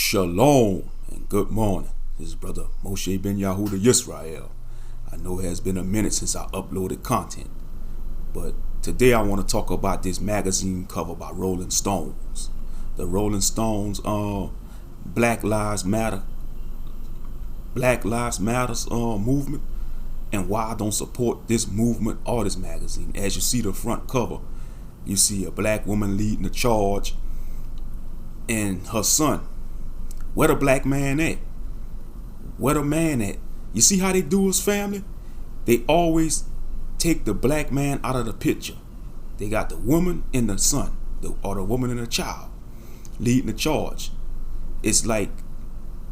Shalom and good morning. This is Brother Moshe Ben Yahuda Yisrael. I know it has been a minute since I uploaded content, but today I want to talk about this magazine cover by Rolling Stones. The Rolling Stones Black Lives Matter movement, and why I don't support this movement or this magazine. As you see the front cover, you see a black woman leading the charge and her son. Where the black man at? Where the man at? You see how they do his family? They always take the black man out of the picture. They got the woman and the son, or the woman and the child leading the charge. It's like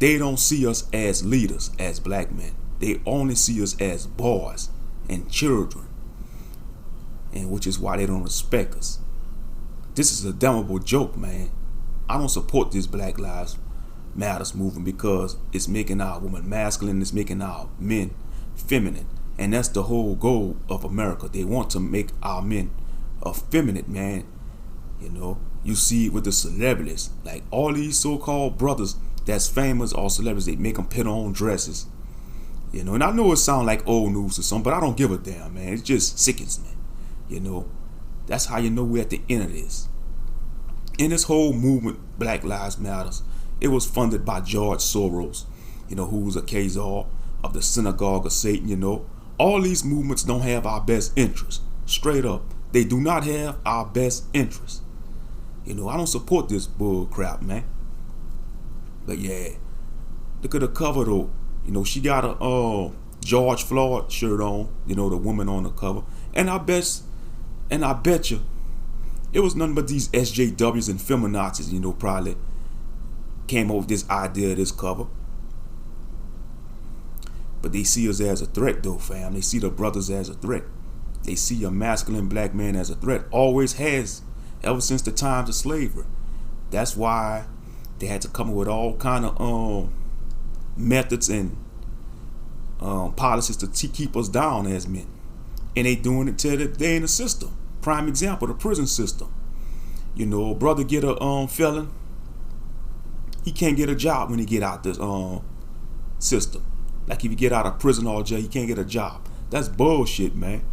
they don't see us as leaders, as black men. They only see us as boys and children, and which is why they don't respect us. This is a damnable joke, man. I don't support this Black Lives Matters movement because it's making our women masculine, it's making our men feminine, and that's the whole goal of America. They want to make our men effeminate, man. You know, you see it with the celebrities, like all these so-called brothers that's famous or celebrities. They make them put on dresses, you know. And I know it sounds like old news or something, but I don't give a damn, man. It just sickens me, you know. That's how you know we're at the end of this. In this whole movement, Black Lives Matters, it was funded by George Soros, you know, who was a Khazar of the synagogue of Satan, you know. All these movements don't have our best interests. Straight up. They do not have our best interests. You know, I don't support this bull crap, man. But yeah, look at the cover though. You know, she got a George Floyd shirt on, you know, the woman on the cover. And I bet you it was nothing but these SJWs and feminazis, you know, probably came up with this idea of this cover. But they see us as a threat though, fam. They see the brothers as a threat. They see a masculine black man as a threat. Always has, ever since the times of slavery. That's why they had to come up with all kind of methods and policies to keep us down as men. And they doing it till they in the system. Prime example, the prison system. You know, a brother get a felon, he can't get a job when he get out this system. Like if you get out of prison or jail, you can't get a job. That's bullshit, man.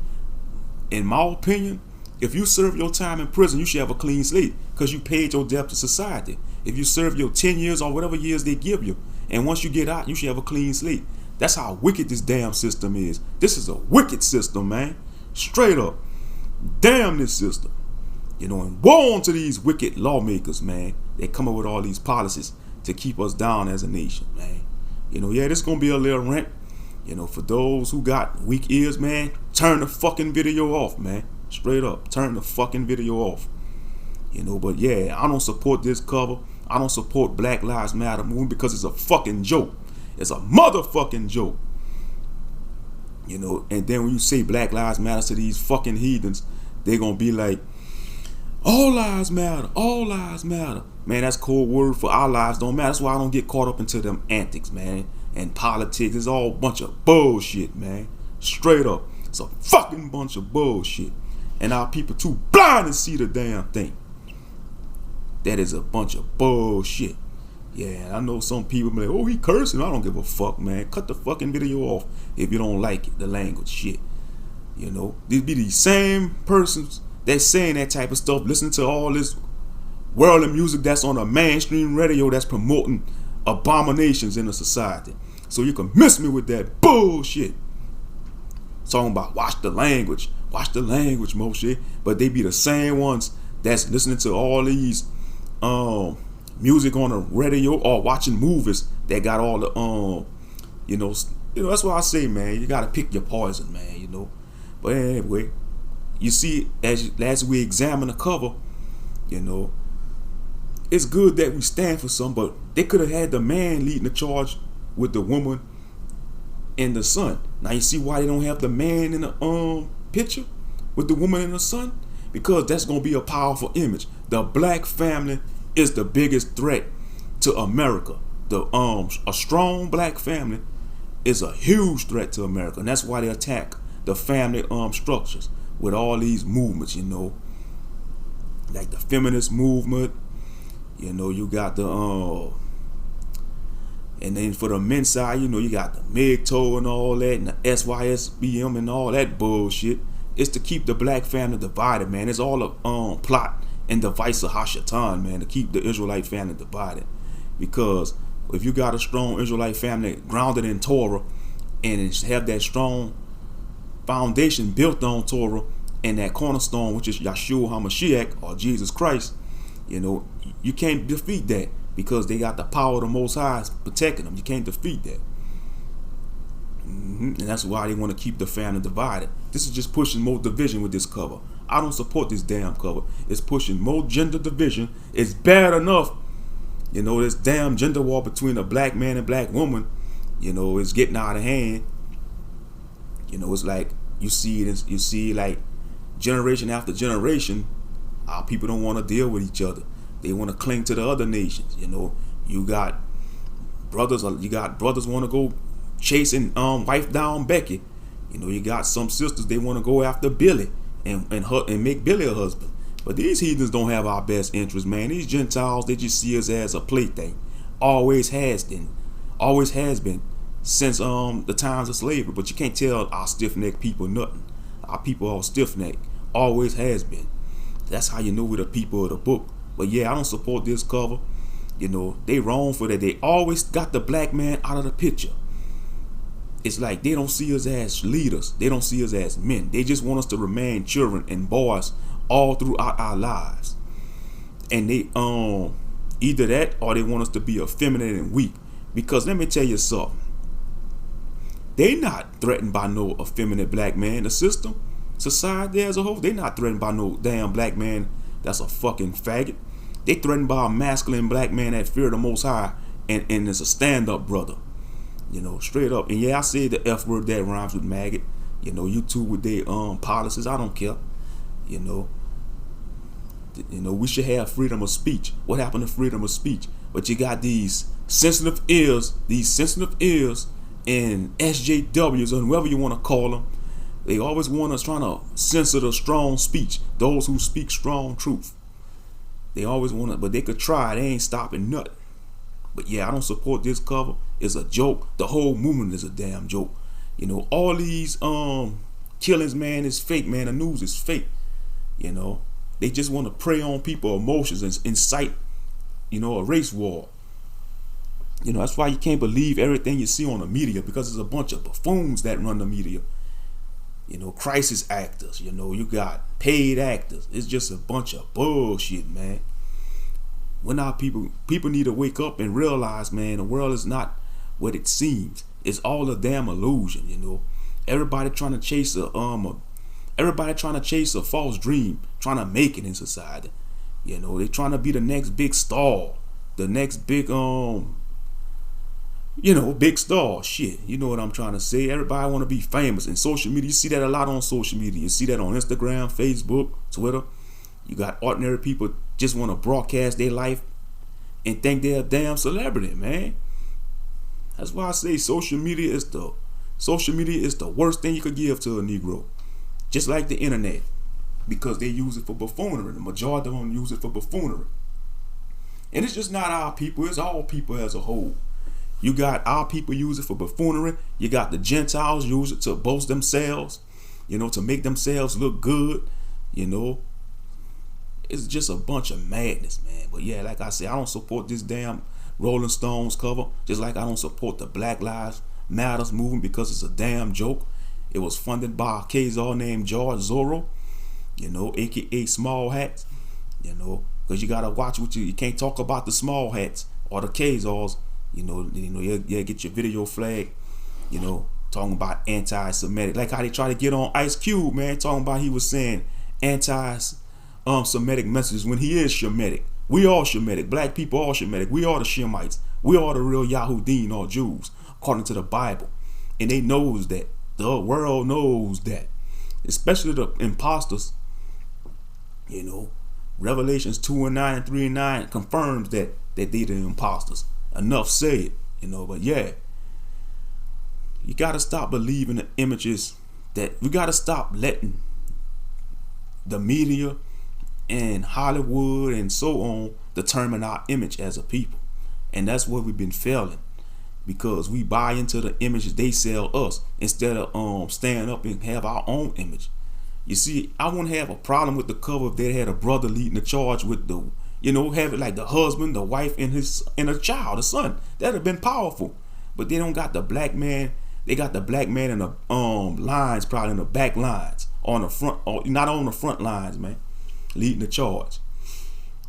In my opinion, if you serve your time in prison, you should have a clean slate because you paid your debt to society. If you serve your 10 years or whatever years they give you, and once you get out, you should have a clean slate. That's how wicked this damn system is. This is a wicked system, man. Straight up. Damn this system. You know, and woe unto these wicked lawmakers, man. They come up with all these policies to keep us down as a nation, man. You know, yeah, this gonna be a little rant. You know, for those who got weak ears, man, turn the fucking video off, man. Straight up, turn the fucking video off. You know, but yeah, I don't support this cover. I don't support Black Lives Matter movement because it's a fucking joke. It's a motherfucking joke. You know, and then when you say Black Lives Matter to these fucking heathens, they're gonna be like, all lives matter, all lives matter. Man, that's code word for our lives don't matter. That's why I don't get caught up into them antics, man. And politics. It's all a bunch of bullshit, man. Straight up. It's a fucking bunch of bullshit. And our people too blind to see the damn thing. That is a bunch of bullshit. Yeah, I know some people be like, oh, he cursing. I don't give a fuck, man. Cut the fucking video off if you don't like it, the language shit. You know, these be these same persons that's saying that type of stuff, listening to all this worldly music that's on a mainstream radio that's promoting abominations in the society. So you can miss me with that bullshit. Talking about watch the language, Moshe. But they be the same ones that's listening to all these music on the radio or watching movies that got all the you know, that's why I say, man, you gotta pick your poison, man, you know. But anyway, you see, as we examine the cover, you know, it's good that we stand for something, but they could have had the man leading the charge with the woman and the son. Now you see why they don't have the man in the picture with the woman and the son? Because that's gonna be a powerful image. The black family is the biggest threat to America. A strong black family is a huge threat to America, and that's why they attack the family structures with all these movements, you know, like the feminist movement. You know, you got the And then for the men's side, you got the MGTOW and all that, and the SYSBM and all that bullshit. It's to keep the black family divided, man. It's all a plot and device of Hashatan, man, to keep the Israelite family divided. Because if you got a strong Israelite family grounded in Torah and have that strong foundation built on Torah and that cornerstone, which is Yahshua HaMashiach or Jesus Christ, you can't defeat that because they got the power of the Most High protecting them. You can't defeat that. And that's why they want to keep the family divided. This is just pushing more division with this cover. I don't support this damn cover. It's pushing more gender division. It's bad enough. This damn gender war between a black man and black woman, is getting out of hand. It's like you see like generation after generation, our people don't want to deal with each other. They want to cling to the other nations. You got brothers want to go chasing wife down Becky. You got some sisters, they want to go after Billy and make Billy a husband. But these heathens don't have our best interest, man. These Gentiles, they just see us as a plaything. Always has been since the times of slavery. But you can't tell our stiff-necked people nothing. Our people are stiff-necked. Always has been. That's how you know we're the people of the book. But yeah, I don't support this cover. They wrong for that. They always got the black man out of the picture. It's like they don't see us as leaders. They don't see us as men. They just want us to remain children and boys all throughout our lives. And they either that or they want us to be effeminate and weak. Because let me tell you something. They not threatened by no effeminate black man. The system, society as a whole, they not threatened by no damn black man that's a fucking faggot. They threatened by a masculine black man that fear the Most High and is a stand-up brother. Straight up. And yeah, I say the F word that rhymes with maggot. You two with their policies, I don't care. We should have freedom of speech. What happened to freedom of speech? But you got these sensitive ears and SJWs and whoever you want to call them. They always want us trying to censor the strong speech, those who speak strong truth. They always want to, but they could try. They ain't stopping nothing. But yeah, I don't support this cover. It's a joke. The whole movement is a damn joke. All these killings, man, is fake, man. The news is fake. They just want to prey on people's emotions and incite, a race war. That's why you can't believe everything you see on the media, because there's a bunch of buffoons that run the media. Crisis actors, you got paid actors. It's just a bunch of bullshit, man. When our people need to wake up and realize, man, the world is not what it seems. It's all a damn illusion, Everybody trying to chase a false dream, trying to make it in society. They trying to be the next big star, the next big big star. Shit, you know what I'm trying to say. Everybody want to be famous in social media. You see that a lot on social media. You see that on Instagram, Facebook, Twitter. You got ordinary people just want to broadcast their life and think they're a damn celebrity, man. That's why I say social media is the worst thing you could give to a Negro. Just like the internet. Because they use it for buffoonery. The majority of them use it for buffoonery. And it's just not our people, it's all people as a whole. You got our people use it for buffoonery. You got the Gentiles use it to boast themselves, to make themselves look good, It's just a bunch of madness, man. But yeah, like I said, I don't support this damn Rolling Stones cover. Just like I don't support the Black Lives Matters movement because it's a damn joke. It was funded by a Khazar named George Zorro, aka Small Hats, because you gotta watch what you can't talk about the Small Hats or the Khazars. You get your video flag, talking about anti-Semitic. Like how they try to get on Ice Cube, man, talking about he was saying anti-Semitic messages when he is Shemitic. We all Shemitic. Black people all Shemitic. We are the Shemites. We are the real Yahudim or Jews, according to the Bible. And they knows that. The world knows that. Especially the imposters. Revelations 2:9 and 3:9 confirms that they the imposters. Enough said, but yeah. You gotta stop believing the images we gotta stop letting the media and Hollywood and so on determine our image as a people. And that's where we've been failing. because we buy into the images they sell us instead of stand up and have our own image. You see, I wouldn't have a problem with the cover if they had a brother leading the charge with the, have it like the husband, the wife, and a child, a son. That'd have been powerful. But they don't got the black man. They got the black man in the lines, probably in the back lines, on the front, or not on the front lines, man, leading the charge.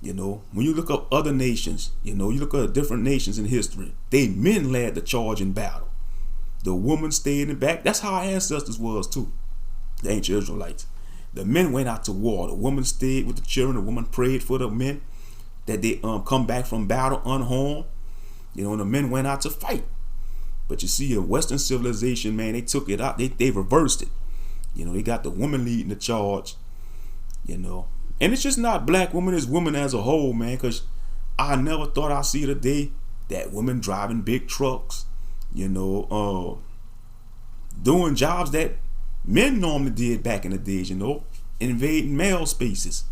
When you look up other nations, you look at different nations in history, they men led the charge in battle. The woman stayed in the back. That's how our ancestors was too. The ancient Israelites. The men went out to war. The woman stayed with the children. The woman prayed for the men that they come back from battle unharmed. And the men went out to fight. But you see, in Western civilization, man, they took it out. They reversed it. They got the woman leading the charge. And it's just not black women, it's women as a whole, man, because I never thought I'd see the day that women driving big trucks, doing jobs that men normally did back in the days, invading male spaces.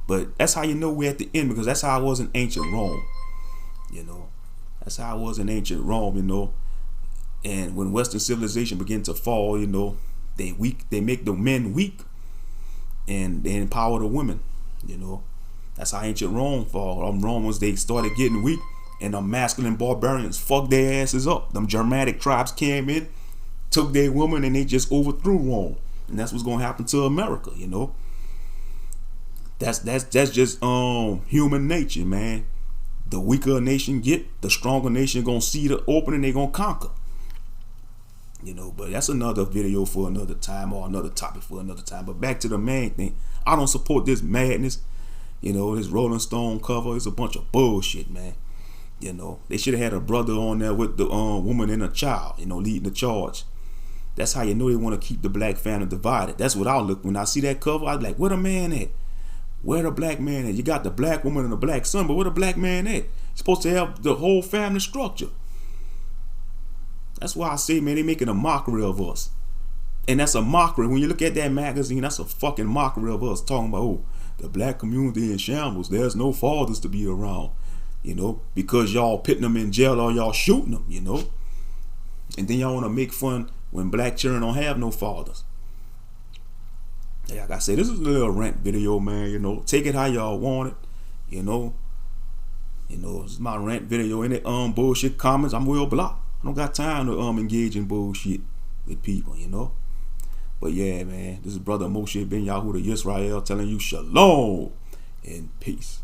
But that's how we're at the end, because that's how it was in ancient Rome. That's how it was in ancient Rome, And when Western civilization began to fall, they make the men weak. And they empower the women, That's how ancient Rome fall. Romans, they started getting weak, and the masculine barbarians fucked their asses up. Them Germanic tribes came in, took their women, and they just overthrew Rome. And that's what's gonna happen to America, That's just human nature, man. The weaker a nation get, the stronger nation gonna see the opening, they gonna conquer. But that's another video for another time, or another topic for another time. But back to the main thing, I don't support this madness. This Rolling Stone cover is a bunch of bullshit, man. They should have had a brother on there with the woman and a child, leading the charge. That's how they want to keep the black family divided. That's what I look when I see that cover. I like, where the man at? Where the black man at? You got the black woman and the black son, but where the black man at? You're supposed to have the whole family structure. That's why I say, man, they making a mockery of us. And that's a mockery. When you look at that magazine, that's a fucking mockery of us, talking about, the black community in shambles. There's no fathers to be around, because y'all putting them in jail or y'all shooting them, And then y'all want to make fun when black children don't have no fathers. Like I say, this is a little rant video, man, Take it how y'all want it, This is my rant video. Any bullshit comments, I'm will block. I don't got time to engage in bullshit with people, But yeah, man, this is Brother Moshe Ben Yahuda Yisrael telling you shalom and peace.